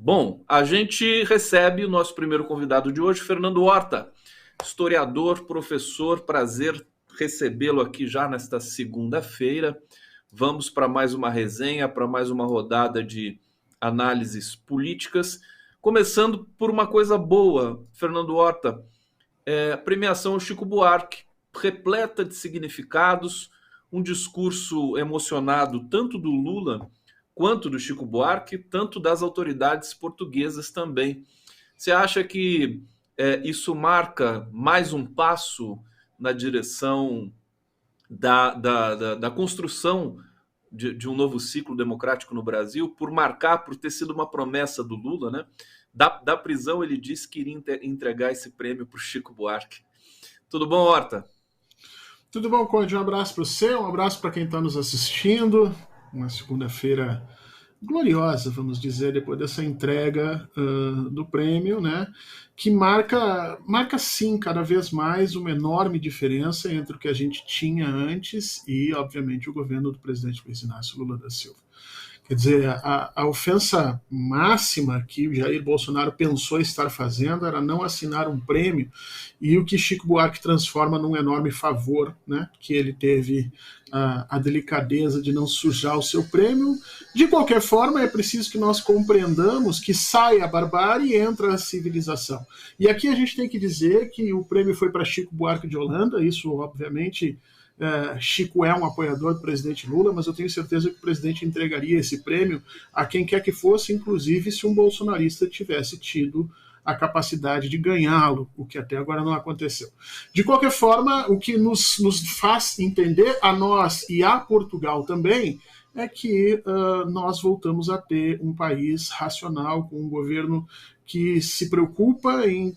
Bom, a gente recebe o nosso primeiro convidado de hoje, Fernando Horta, historiador, professor, prazer recebê-lo aqui já nesta segunda-feira. Vamos para mais uma resenha, para mais uma rodada de análises políticas, começando por uma coisa boa, Fernando Horta, a premiação Chico Buarque, repleta de significados, um discurso emocionado tanto do Lula quanto do Chico Buarque, tanto das autoridades portuguesas também. Você acha que isso marca mais um passo na direção da construção de um novo ciclo democrático no Brasil, por marcar, por ter sido uma promessa do Lula, né? Da prisão ele disse que iria entregar esse prêmio para o Chico Buarque. Tudo bom, Horta? Tudo bom, Conde? Um abraço para você, um abraço para quem está nos assistindo. Uma segunda-feira gloriosa, vamos dizer, depois dessa entrega do prêmio, né? Que marca sim cada vez mais uma enorme diferença entre o que a gente tinha antes e, obviamente, o governo do presidente Luiz Inácio Lula da Silva. Quer dizer, a ofensa máxima que Jair Bolsonaro pensou estar fazendo era não assinar um prêmio, e o que Chico Buarque transforma num enorme favor, né, que ele teve a delicadeza de não sujar o seu prêmio. De qualquer forma, é preciso que nós compreendamos que sai a barbárie e entra a civilização. E aqui a gente tem que dizer que o prêmio foi para Chico Buarque de Holanda, isso obviamente... Chico é um apoiador do presidente Lula, mas eu tenho certeza que o presidente entregaria esse prêmio a quem quer que fosse, inclusive se um bolsonarista tivesse tido a capacidade de ganhá-lo, o que até agora não aconteceu. De qualquer forma, o que nos faz entender, a nós e a Portugal também, é que nós voltamos a ter um país racional, com um governo que se preocupa em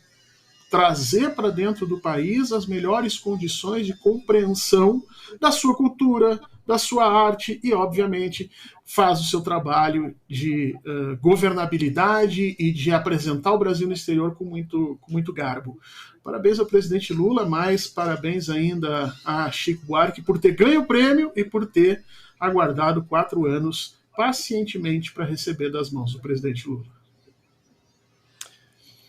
trazer para dentro do país as melhores condições de compreensão da sua cultura, da sua arte e, obviamente, faz o seu trabalho de governabilidade e de apresentar o Brasil no exterior com muito garbo. Parabéns ao presidente Lula, mas parabéns ainda a Chico Buarque por ter ganho o prêmio e por ter aguardado 4 anos pacientemente para receber das mãos do presidente Lula.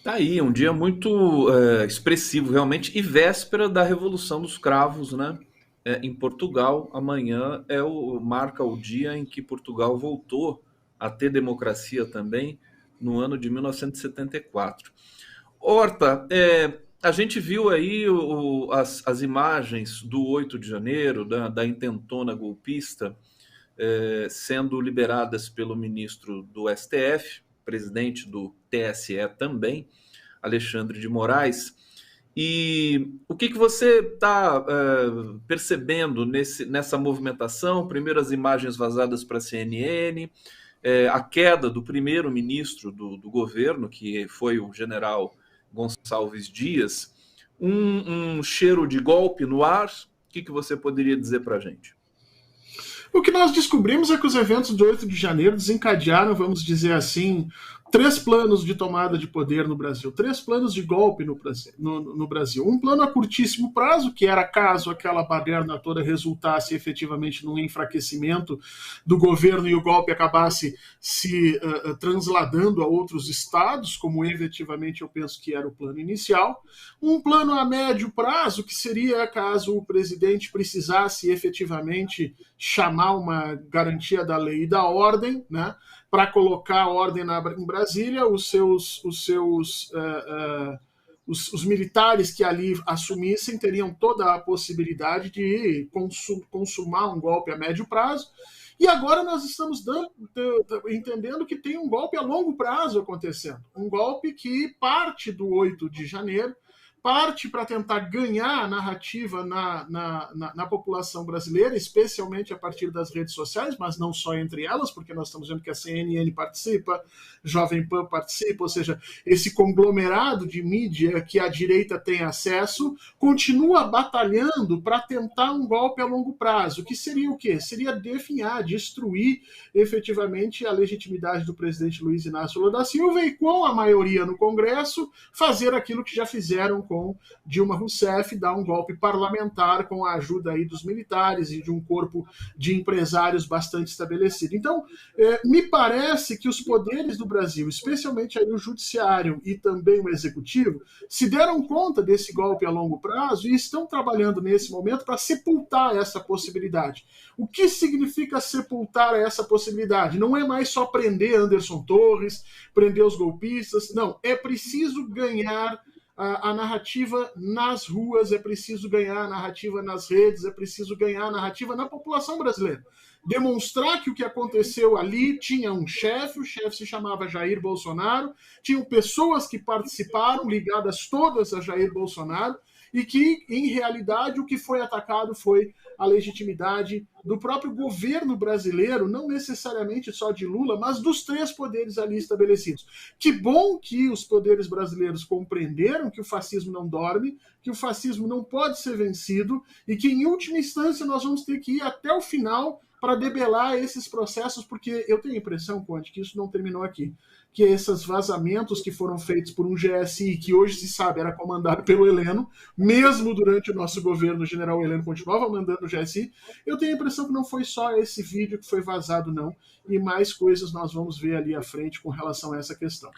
Tá aí, um dia muito expressivo, realmente, e véspera da Revolução dos Cravos, né? Em Portugal, amanhã marca o dia em que Portugal voltou a ter democracia também, no ano de 1974. Horta, a gente viu aí as imagens do 8 de janeiro, da intentona golpista, sendo liberadas pelo ministro do STF, presidente do TSE também, Alexandre de Moraes. E o que você está percebendo nessa movimentação? Primeiro as imagens vazadas para a CNN, a queda do primeiro-ministro do governo, que foi o general Gonçalves Dias, um cheiro de golpe no ar. O que você poderia dizer para a gente? O que nós descobrimos é que os eventos do 8 de janeiro desencadearam, vamos dizer assim, 3 planos de tomada de poder no Brasil, 3 planos de golpe no Brasil. Um plano a curtíssimo prazo, que era caso aquela baderna toda resultasse efetivamente num enfraquecimento do governo e o golpe acabasse se transladando a outros estados, como efetivamente eu penso que era o plano inicial. Um plano a médio prazo, que seria caso o presidente precisasse efetivamente chamar uma garantia da lei e da ordem, né, para colocar a ordem em Brasília, os militares que ali assumissem teriam toda a possibilidade de consumar um golpe a médio prazo. E agora nós estamos entendendo que tem um golpe a longo prazo acontecendo. Um golpe que parte do 8 de janeiro, parte para tentar ganhar a narrativa na população brasileira, especialmente a partir das redes sociais, mas não só entre elas, porque nós estamos vendo que a CNN participa, Jovem Pan participa, ou seja, esse conglomerado de mídia que a direita tem acesso, continua batalhando para tentar um golpe a longo prazo, que seria o quê? Seria definhar, destruir efetivamente a legitimidade do presidente Luiz Inácio Lula da Silva e, com a maioria no Congresso, fazer aquilo que já fizeram com com Dilma Rousseff, dar um golpe parlamentar com a ajuda aí dos militares e de um corpo de empresários bastante estabelecido. Então, me parece que os poderes do Brasil, especialmente aí o judiciário e também o executivo, se deram conta desse golpe a longo prazo e estão trabalhando nesse momento para sepultar essa possibilidade. O que significa sepultar essa possibilidade? Não é mais só prender Anderson Torres, prender os golpistas, não, é preciso ganhar a narrativa nas ruas, é preciso ganhar a narrativa nas redes, é preciso ganhar a narrativa na população brasileira. Demonstrar que o que aconteceu ali tinha um chefe, o chefe se chamava Jair Bolsonaro, tinham pessoas que participaram, ligadas todas a Jair Bolsonaro, e que, em realidade, o que foi atacado foi a legitimidade do próprio governo brasileiro, não necessariamente só de Lula, mas dos três poderes ali estabelecidos. Que bom que os poderes brasileiros compreenderam que o fascismo não dorme, que o fascismo não pode ser vencido e que, em última instância, nós vamos ter que ir até o final para debelar esses processos, porque eu tenho a impressão, Conde, que isso não terminou aqui. Que esses vazamentos que foram feitos por um GSI, que hoje se sabe era comandado pelo Heleno, mesmo durante o nosso governo, o general Heleno continuava mandando o GSI, eu tenho a impressão que não foi só esse vídeo que foi vazado, não, e mais coisas nós vamos ver ali à frente com relação a essa questão.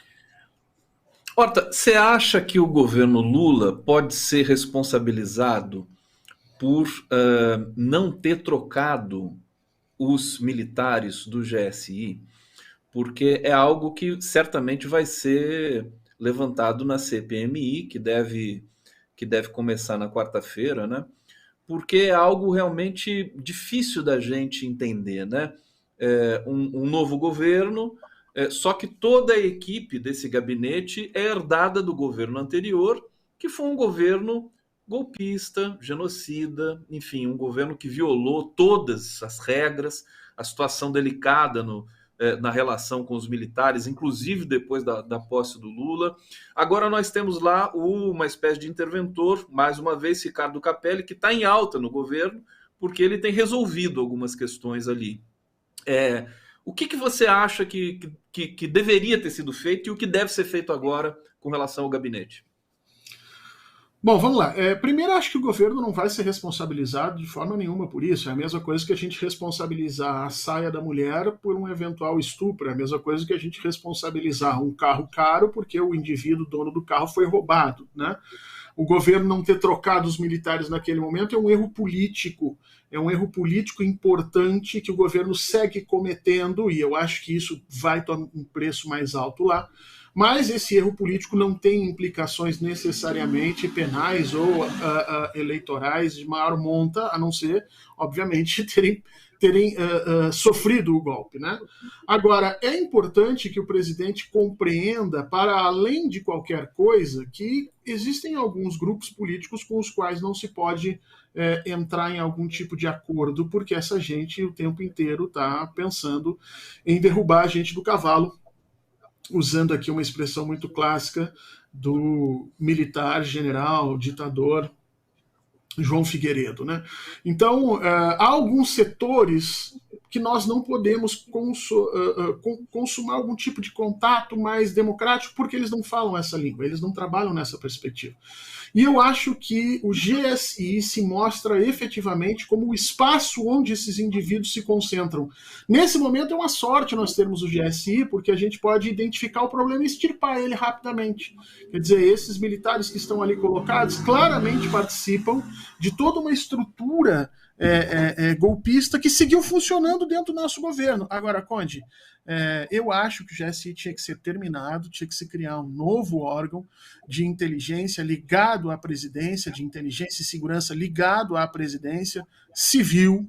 Horta, você acha que o governo Lula pode ser responsabilizado por não ter trocado os militares do GSI? Porque é algo que certamente vai ser levantado na CPMI, que deve começar na quarta-feira, né? Porque é algo realmente difícil da gente entender, né? Um novo governo, só que toda a equipe desse gabinete é herdada do governo anterior, que foi um governo golpista, genocida, enfim, um governo que violou todas as regras, a situação delicada na relação com os militares, inclusive depois da posse do Lula. Agora nós temos lá uma espécie de interventor, mais uma vez, Ricardo Capelli, que está em alta no governo, porque ele tem resolvido algumas questões ali. O que você acha que deveria ter sido feito e o que deve ser feito agora com relação ao gabinete? Bom, vamos lá. Primeiro, acho que o governo não vai ser responsabilizado de forma nenhuma por isso. É a mesma coisa que a gente responsabilizar a saia da mulher por um eventual estupro. É a mesma coisa que a gente responsabilizar um carro caro porque o indivíduo, dono do carro, foi roubado, né? O governo não ter trocado os militares naquele momento é um erro político. É um erro político importante que o governo segue cometendo, e eu acho que isso vai tornar um preço mais alto lá. Mas esse erro político não tem implicações necessariamente penais ou eleitorais de maior monta, a não ser, obviamente, terem sofrido o golpe, né? Agora, é importante que o presidente compreenda, para além de qualquer coisa, que existem alguns grupos políticos com os quais não se pode entrar em algum tipo de acordo, porque essa gente o tempo inteiro está pensando em derrubar a gente do cavalo, usando aqui uma expressão muito clássica do militar, general, ditador João Figueiredo, né? Então, há alguns setores que nós não podemos consumar algum tipo de contato mais democrático porque eles não falam essa língua, eles não trabalham nessa perspectiva. E eu acho que o GSI se mostra efetivamente como o espaço onde esses indivíduos se concentram. Nesse momento é uma sorte nós termos o GSI, porque a gente pode identificar o problema e extirpar ele rapidamente. Quer dizer, esses militares que estão ali colocados claramente participam de toda uma estrutura golpista que seguiu funcionando dentro do nosso governo. Agora, Conde, eu acho que o GSI tinha que ser terminado, tinha que se criar um novo órgão de inteligência ligado à presidência, de inteligência e segurança ligado à presidência civil,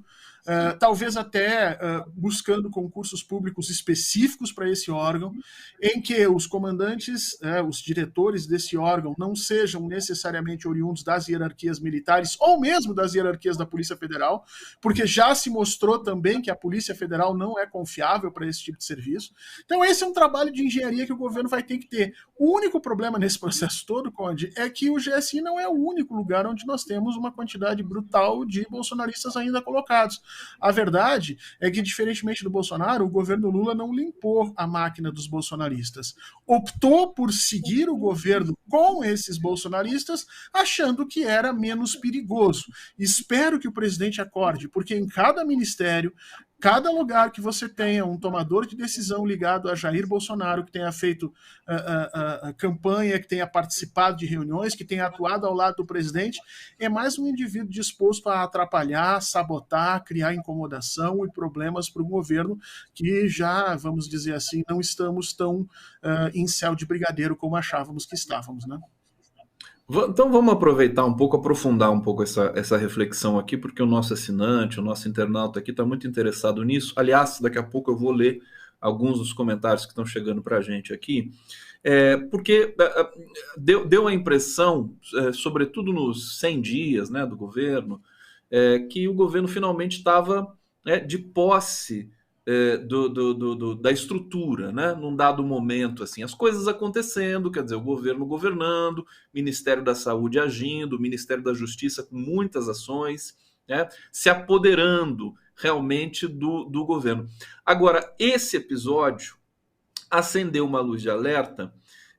talvez até buscando concursos públicos específicos para esse órgão, em que os comandantes, os diretores desse órgão não sejam necessariamente oriundos das hierarquias militares ou mesmo das hierarquias da Polícia Federal, porque já se mostrou também que a Polícia Federal não é confiável para esse tipo de serviço. Então esse é um trabalho de engenharia que o governo vai ter que ter. O único problema nesse processo todo, Conde, é que o GSI não é o único lugar onde nós temos uma quantidade brutal de bolsonaristas ainda colocados. A verdade é que, diferentemente do Bolsonaro, o governo Lula não limpou a máquina dos bolsonaristas. Optou por seguir o governo com esses bolsonaristas, achando que era menos perigoso. Espero que o presidente acorde, porque em cada ministério, cada lugar que você tenha um tomador de decisão ligado a Jair Bolsonaro, que tenha feito campanha, que tenha participado de reuniões, que tenha atuado ao lado do presidente, é mais um indivíduo disposto a atrapalhar, sabotar, criar incomodação e problemas para o governo, que já, vamos dizer assim, não estamos tão em céu de brigadeiro como achávamos que estávamos, né? Então vamos aproveitar um pouco, aprofundar um pouco essa reflexão aqui, porque o nosso assinante, o nosso internauta aqui está muito interessado nisso. Aliás, daqui a pouco eu vou ler alguns dos comentários que estão chegando para a gente aqui, porque deu a impressão, sobretudo nos 100 dias, né, do governo, que o governo finalmente estava de posse da estrutura, né? Num dado momento, assim, as coisas acontecendo, quer dizer, o governo governando, Ministério da Saúde agindo, Ministério da Justiça com muitas ações, né? Se apoderando realmente do governo. Agora, esse episódio acendeu uma luz de alerta,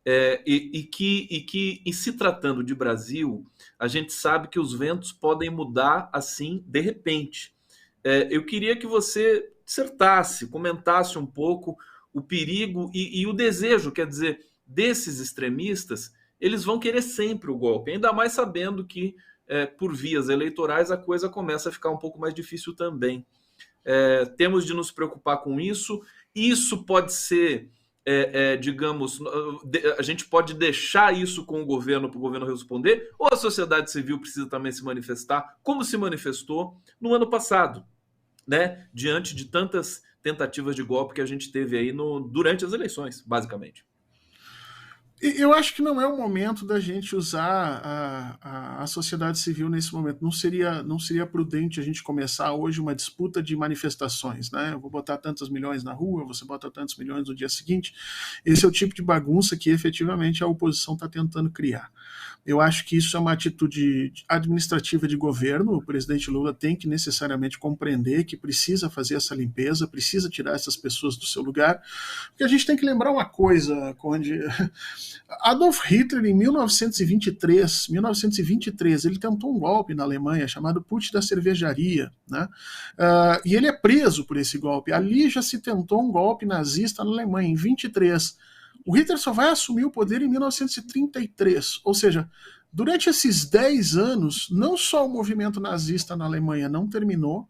e se tratando de Brasil, a gente sabe que os ventos podem mudar assim de repente. Eu queria que você dissertasse, comentasse um pouco o perigo e o desejo, quer dizer, desses extremistas. Eles vão querer sempre o golpe, ainda mais sabendo que por vias eleitorais a coisa começa a ficar um pouco mais difícil também. Temos de nos preocupar com isso. Isso pode ser, digamos, a gente pode deixar isso com o governo para o governo responder, ou a sociedade civil precisa também se manifestar, como se manifestou no ano passado, né? Diante de tantas tentativas de golpe que a gente teve aí durante as eleições, basicamente. Eu acho que não é o momento da gente usar a sociedade civil nesse momento. Não seria prudente a gente começar hoje uma disputa de manifestações, né? Eu vou botar tantos milhões na rua, você bota tantos milhões no dia seguinte. Esse é o tipo de bagunça que efetivamente a oposição está tentando criar. Eu acho que isso é uma atitude administrativa de governo. O presidente Lula tem que necessariamente compreender que precisa fazer essa limpeza, precisa tirar essas pessoas do seu lugar, porque a gente tem que lembrar uma coisa, Conde. Adolf Hitler, em 1923, ele tentou um golpe na Alemanha chamado Putsch da Cervejaria, né? E ele é preso por esse golpe. Ali já se tentou um golpe nazista na Alemanha, em 23. O Hitler só vai assumir o poder em 1933, ou seja, durante esses 10 anos, não só o movimento nazista na Alemanha não terminou,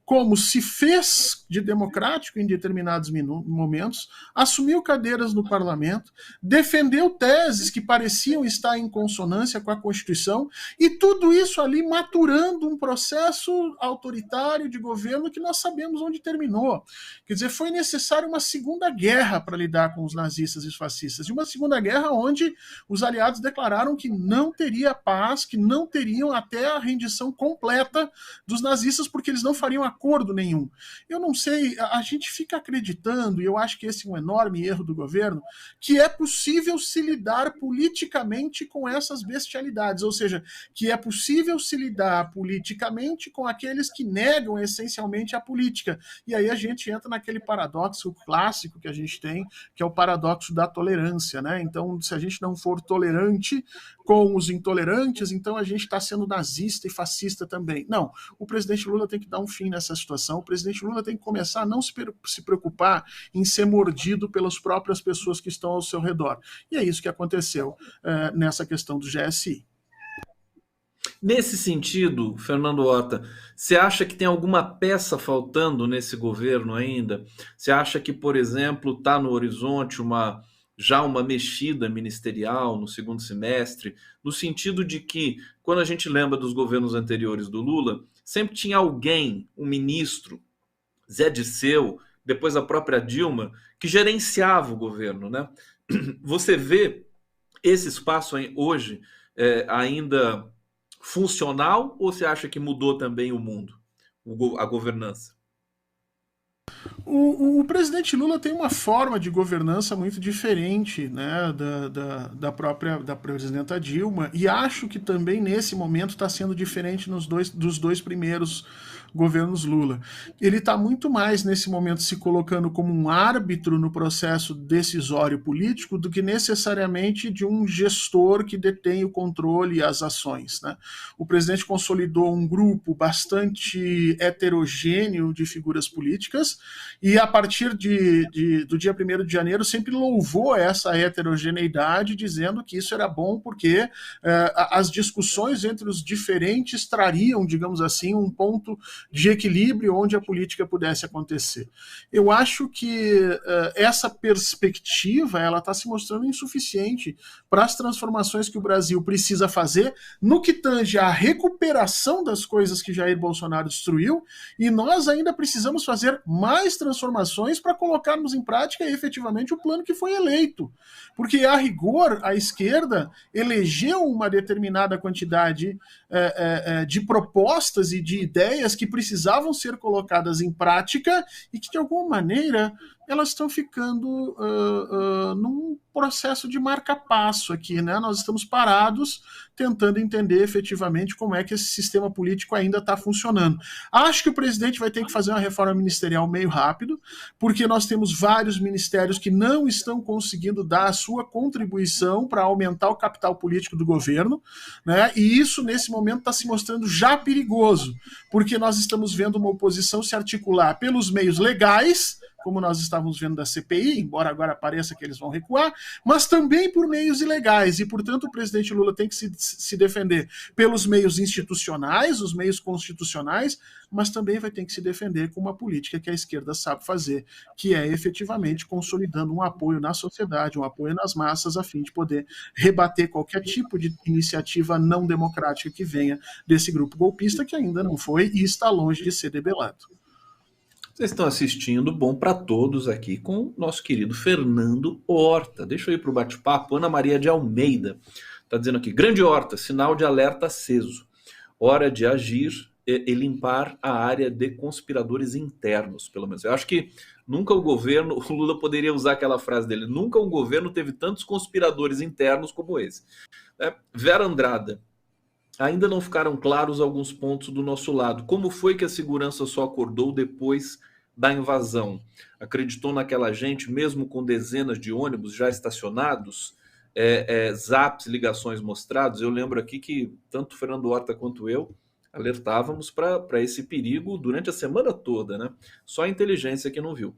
como se fez de democrático em determinados momentos, assumiu cadeiras no parlamento, defendeu teses que pareciam estar em consonância com a Constituição, e tudo isso ali maturando um processo autoritário de governo que nós sabemos onde terminou. Quer dizer, foi necessária uma segunda guerra para lidar com os nazistas e os fascistas, e uma segunda guerra onde os aliados declararam que não teria paz, que não teriam até a rendição completa dos nazistas, porque eles não fariam acordo nenhum. Eu não sei, a gente fica acreditando, e eu acho que esse é um enorme erro do governo, que é possível se lidar politicamente com essas bestialidades, ou seja, que é possível se lidar politicamente com aqueles que negam essencialmente a política. E aí a gente entra naquele paradoxo clássico que a gente tem, que é o paradoxo da tolerância, né? Então, se a gente não for tolerante com os intolerantes, então a gente está sendo nazista e fascista também. Não, o presidente Lula tem que dar um fim nessa situação. O presidente Lula tem que começar a não se preocupar em ser mordido pelas próprias pessoas que estão ao seu redor. E é isso que aconteceu nessa questão do GSI. Nesse sentido, Fernando Horta, você acha que tem alguma peça faltando nesse governo ainda? Você acha que, por exemplo, está no horizonte já uma mexida ministerial no segundo semestre, no sentido de que, quando a gente lembra dos governos anteriores do Lula, sempre tinha alguém, um ministro, Zé Disseu, depois a própria Dilma, que gerenciava o governo, né? Você vê esse espaço hoje ainda funcional, ou você acha que mudou também o mundo, a governança? O presidente Lula tem uma forma de governança muito diferente, né, da presidenta Dilma, e acho que também nesse momento está sendo diferente dos dois primeiros governos Lula. Ele está muito mais nesse momento se colocando como um árbitro no processo decisório político do que necessariamente de um gestor que detém o controle e as ações, né? O presidente consolidou um grupo bastante heterogêneo de figuras políticas, e a partir do dia 1º de janeiro sempre louvou essa heterogeneidade, dizendo que isso era bom porque as discussões entre os diferentes trariam, digamos assim, um ponto de equilíbrio onde a política pudesse acontecer. Eu acho que essa perspectiva ela está se mostrando insuficiente para as transformações que o Brasil precisa fazer no que tange à recuperação das coisas que Jair Bolsonaro destruiu, e nós ainda precisamos fazer mais transformações para colocarmos em prática efetivamente o plano que foi eleito. Porque, a rigor, a esquerda elegeu uma determinada quantidade de propostas e de ideias que precisavam ser colocadas em prática e que, de alguma maneira, elas estão ficando num processo de marca-passo aqui, né? Nós estamos parados tentando entender efetivamente como é que esse sistema político ainda está funcionando. Acho que o presidente vai ter que fazer uma reforma ministerial meio rápido, porque nós temos vários ministérios que não estão conseguindo dar a sua contribuição para aumentar o capital político do governo, né? E isso, nesse momento, está se mostrando já perigoso, porque nós estamos vendo uma oposição se articular pelos meios legais, como nós estávamos vendo da CPI, embora agora pareça que eles vão recuar, mas também por meios ilegais, e, portanto, o presidente Lula tem que se defender pelos meios institucionais, os meios constitucionais, mas também vai ter que se defender com uma política que a esquerda sabe fazer, que é efetivamente consolidando um apoio na sociedade, um apoio nas massas, a fim de poder rebater qualquer tipo de iniciativa não democrática que venha desse grupo golpista, que ainda não foi e está longe de ser debelado. Vocês estão assistindo Bom para Todos aqui com o nosso querido Fernando Horta. Deixa eu ir para o bate-papo. Ana Maria de Almeida está dizendo aqui: grande Horta, sinal de alerta aceso. Hora de agir e limpar a área de conspiradores internos, pelo menos. Eu acho que nunca o governo, o Lula poderia usar aquela frase dele, nunca um governo teve tantos conspiradores internos como esse. Vera Andrada: ainda não ficaram claros alguns pontos do nosso lado. Como foi que a segurança só acordou depois da invasão? Acreditou naquela gente, mesmo com dezenas de ônibus já estacionados? Zaps, ligações mostrados? Eu lembro aqui que tanto o Fernando Horta quanto eu alertávamos para esse perigo durante a semana toda, né? Só a inteligência que não viu.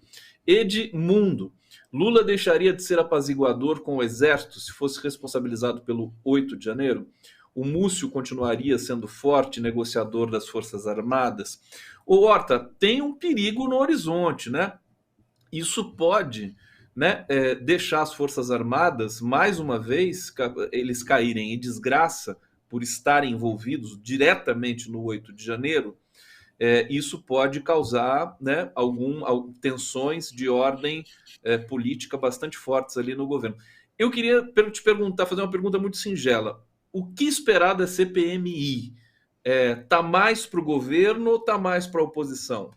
Edmundo: Lula deixaria de ser apaziguador com o exército se fosse responsabilizado pelo 8 de janeiro? O Múcio continuaria sendo forte negociador das Forças Armadas? Ô Horta, tem um perigo no horizonte, né? Isso pode, né, deixar as Forças Armadas, mais uma vez, eles caírem em desgraça por estarem envolvidos diretamente no 8 de janeiro. Isso pode causar, né, tensões de ordem política bastante fortes ali no governo. Eu queria te perguntar, fazer uma pergunta muito singela. O que esperar da CPMI? Tá mais para o governo ou tá mais para a oposição?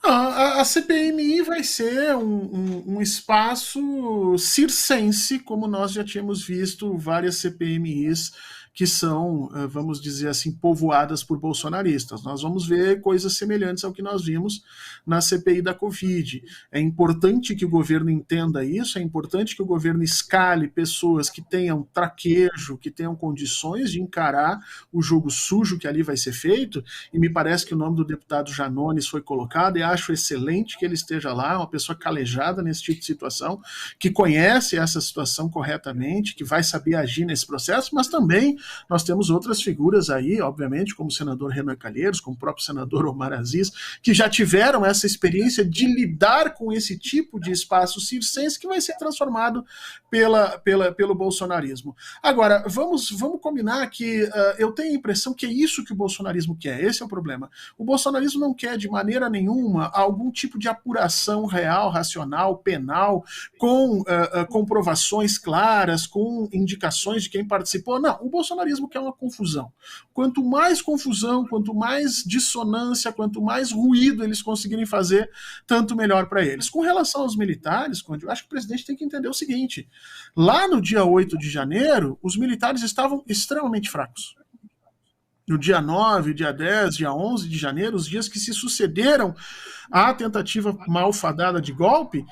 A CPMI vai ser um espaço circense, como nós já tínhamos visto várias CPMIs que são, vamos dizer assim, povoadas por bolsonaristas. Nós vamos ver coisas semelhantes ao que nós vimos na CPI da Covid. É importante que o governo entenda isso, é importante que o governo escale pessoas que tenham traquejo, que tenham condições de encarar o jogo sujo que ali vai ser feito, e me parece que o nome do deputado Janones foi colocado, e acho excelente que ele esteja lá, uma pessoa calejada nesse tipo de situação, que conhece essa situação corretamente, que vai saber agir nesse processo, mas também nós temos outras figuras aí, obviamente, como o senador Renan Calheiros, como o próprio senador Omar Aziz, que já tiveram essa experiência de lidar com esse tipo de espaço circense que vai ser transformado pelo bolsonarismo. Agora, vamos combinar que eu tenho a impressão que é isso que o bolsonarismo quer, esse é o problema. O bolsonarismo não quer, de maneira nenhuma, algum tipo de apuração real, racional, penal, com comprovações claras, com indicações de quem participou. Não, o Bolsonaro bolsonarismo quer uma confusão. Quanto mais confusão, quanto mais dissonância, quanto mais ruído eles conseguirem fazer, tanto melhor para eles. Com relação aos militares, Conde, eu acho que o presidente tem que entender o seguinte: lá no dia 8 de janeiro, os militares estavam extremamente fracos. No dia 9, dia 10, dia 11 de janeiro, os dias que se sucederam à tentativa malfadada de golpe,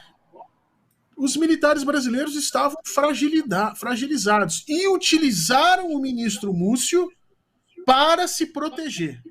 os militares brasileiros estavam fragilizados e utilizaram o ministro Múcio para se proteger.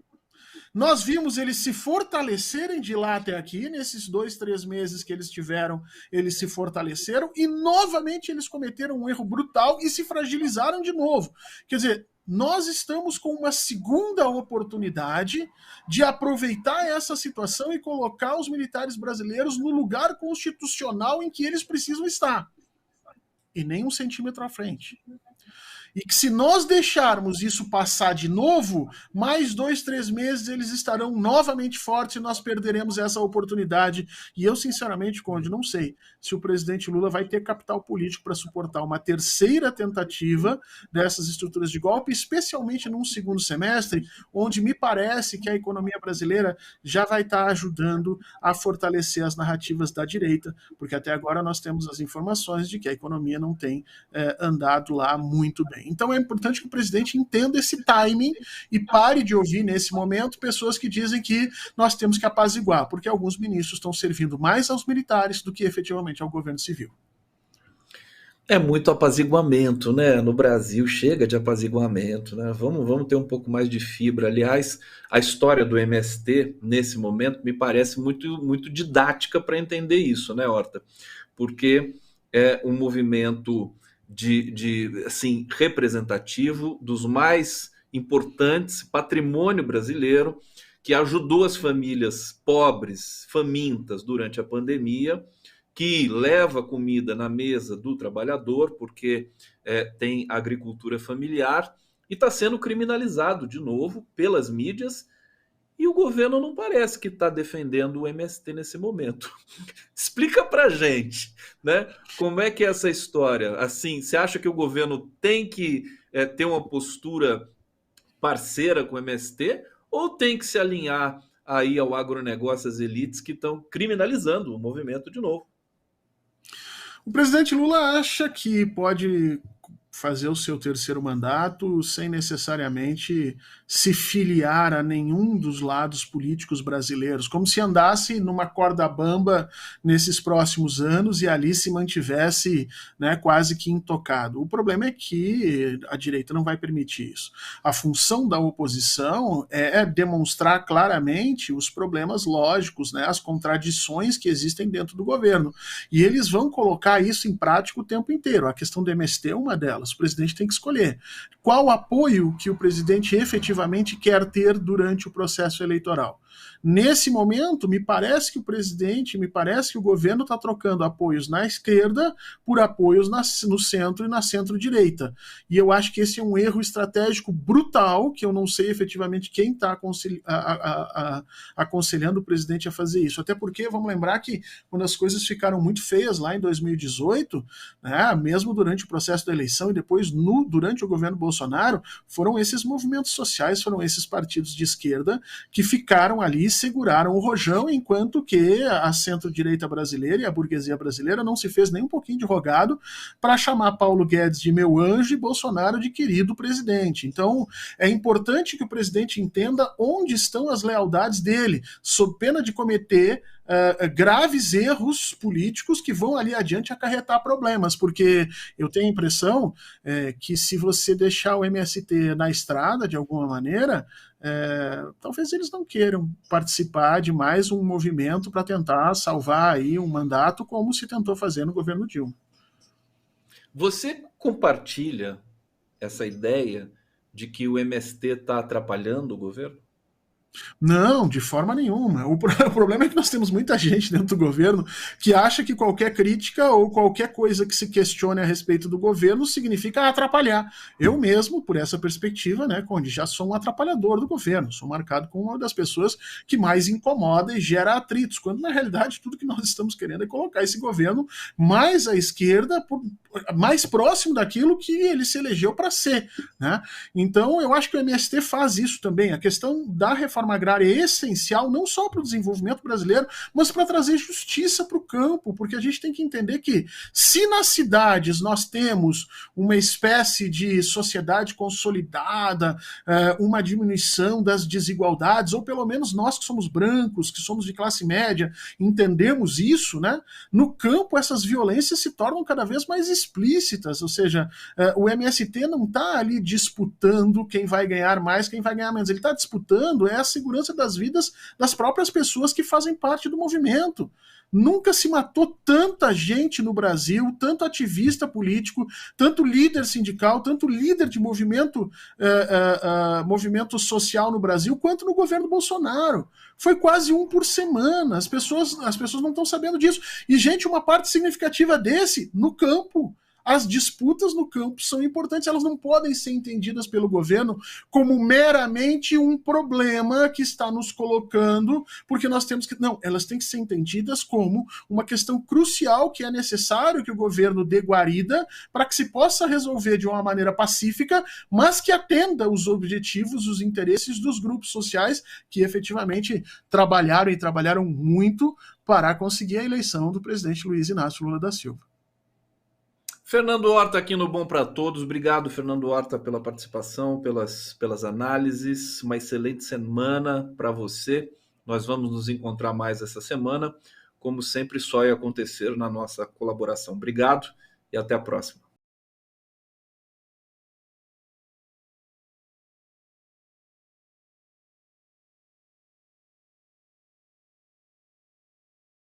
Nós vimos eles se fortalecerem de lá até aqui, nesses 2, 3 meses que eles tiveram, eles se fortaleceram e novamente eles cometeram um erro brutal e se fragilizaram de novo. Quer dizer, nós estamos com uma segunda oportunidade de aproveitar essa situação e colocar os militares brasileiros no lugar constitucional em que eles precisam estar. E nem um centímetro à frente. E que se nós deixarmos isso passar de novo, mais 2, 3 meses eles estarão novamente fortes e nós perderemos essa oportunidade. E eu, sinceramente, Conde, não sei se o presidente Lula vai ter capital político para suportar uma terceira tentativa dessas estruturas de golpe, especialmente num segundo semestre, onde me parece que a economia brasileira já vai estar ajudando a fortalecer as narrativas da direita, porque até agora nós temos as informações de que a economia não tem andado lá muito bem. Então é importante que o presidente entenda esse timing e pare de ouvir nesse momento pessoas que dizem que nós temos que apaziguar, porque alguns ministros estão servindo mais aos militares do que efetivamente ao governo civil. É muito apaziguamento, né? No Brasil chega de apaziguamento, né? Vamos ter um pouco mais de fibra. Aliás, a história do MST, nesse momento, me parece muito didática para entender isso, né, Horta? Porque é um movimento assim, representativo dos mais importantes, patrimônio brasileiro, que ajudou as famílias pobres, famintas durante a pandemia, que leva comida na mesa do trabalhador, porque tem agricultura familiar, e está sendo criminalizado de novo pelas mídias, e o governo não parece que está defendendo o MST nesse momento. Explica pra gente, né? Como é que é essa história? Assim, você acha que o governo tem que ter uma postura parceira com o MST ou tem que se alinhar aí ao agronegócio, às elites que estão criminalizando o movimento de novo? O presidente Lula acha que pode fazer o seu terceiro mandato sem necessariamente se filiar a nenhum dos lados políticos brasileiros, como se andasse numa corda bamba nesses próximos anos e ali se mantivesse, né, quase que intocado. O problema é que a direita não vai permitir isso. A função da oposição é demonstrar claramente os problemas lógicos, né, as contradições que existem dentro do governo. E eles vão colocar isso em prática o tempo inteiro. A questão do MST é uma delas. O presidente tem que escolher qual apoio que o presidente efetivamente quer ter durante o processo eleitoral. Nesse momento, me parece que o governo está trocando apoios na esquerda por apoios no centro e na centro-direita. E eu acho que esse é um erro estratégico brutal, que eu não sei efetivamente quem está aconselhando o presidente a fazer isso. Até porque, vamos lembrar que quando as coisas ficaram muito feias lá em 2018, né, mesmo durante o processo da eleição e depois durante o governo Bolsonaro, foram esses movimentos sociais, foram esses partidos de esquerda que ficaram ali, seguraram o rojão, enquanto que a centro-direita brasileira e a burguesia brasileira não se fez nem um pouquinho de rogado para chamar Paulo Guedes de meu anjo e Bolsonaro de querido presidente. Então, é importante que o presidente entenda onde estão as lealdades dele, sob pena de cometer graves erros políticos que vão ali adiante acarretar problemas, porque eu tenho a impressão que se você deixar o MST na estrada de alguma maneira, talvez eles não queiram participar de mais um movimento para tentar salvar aí um mandato, como se tentou fazer no governo Dilma. Você compartilha essa ideia de que o MST está atrapalhando o governo? Não, de forma nenhuma. O problema é que nós temos muita gente dentro do governo que acha que qualquer crítica ou qualquer coisa que se questione a respeito do governo significa atrapalhar. Eu mesmo, por essa perspectiva, né, Conde, já sou um atrapalhador do governo, sou marcado como uma das pessoas que mais incomoda e gera atritos, quando na realidade tudo que nós estamos querendo é colocar esse governo mais à esquerda, mais próximo daquilo que ele se elegeu para ser, né? Então eu acho que o MST faz isso também. A questão da reforma agrária é essencial não só para o desenvolvimento brasileiro, mas para trazer justiça para o campo, porque a gente tem que entender que se nas cidades nós temos uma espécie de sociedade consolidada, uma diminuição das desigualdades, ou pelo menos nós que somos brancos, que somos de classe média, entendemos isso, né? No campo essas violências se tornam cada vez mais explícitas, ou seja, o MST não está ali disputando quem vai ganhar mais, quem vai ganhar menos, ele está disputando a segurança das vidas das próprias pessoas que fazem parte do movimento. Nunca se matou tanta gente no Brasil, tanto ativista político, tanto líder sindical, tanto líder de movimento social no Brasil, quanto no governo Bolsonaro. Foi quase um por semana. As pessoas não estão sabendo disso. E, gente, uma parte significativa desse no campo. As disputas no campo são importantes, elas não podem ser entendidas pelo governo como meramente um problema que está nos colocando, porque nós temos que... Não, elas têm que ser entendidas como uma questão crucial que é necessário que o governo dê guarida para que se possa resolver de uma maneira pacífica, mas que atenda os objetivos, os interesses dos grupos sociais que efetivamente trabalharam muito para conseguir a eleição do presidente Luiz Inácio Lula da Silva. Fernando Horta aqui no Bom para Todos. Obrigado, Fernando Horta, pela participação, pelas análises. Uma excelente semana para você. Nós vamos nos encontrar mais essa semana, como sempre só ia acontecer na nossa colaboração. Obrigado e até a próxima.